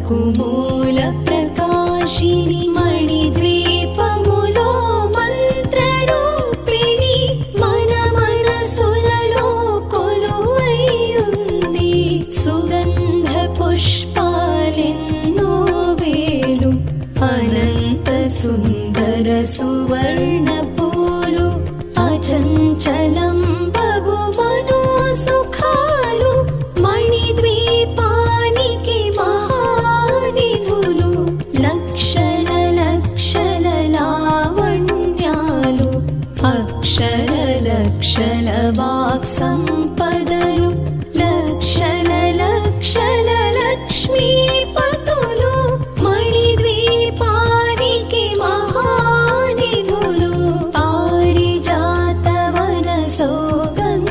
వాక్కుమూల ప్రకాశిని మణిద్వీపములో మంత్రరూపిణి మన మనసులలో కొలువైయుంది. సుగంధ పుష్పాలెన్నో వేలు అనంత సుందర సువర్ణ పూలు అచంచలం బగు మనోసుఖాలు మణిద్వీపానికి మహానిధులు. లక్షల లక్షల లావణ్యాలు అక్షర లక్షల వాక్ సంపదలు లక్షల లక్షల లక్ష్మీ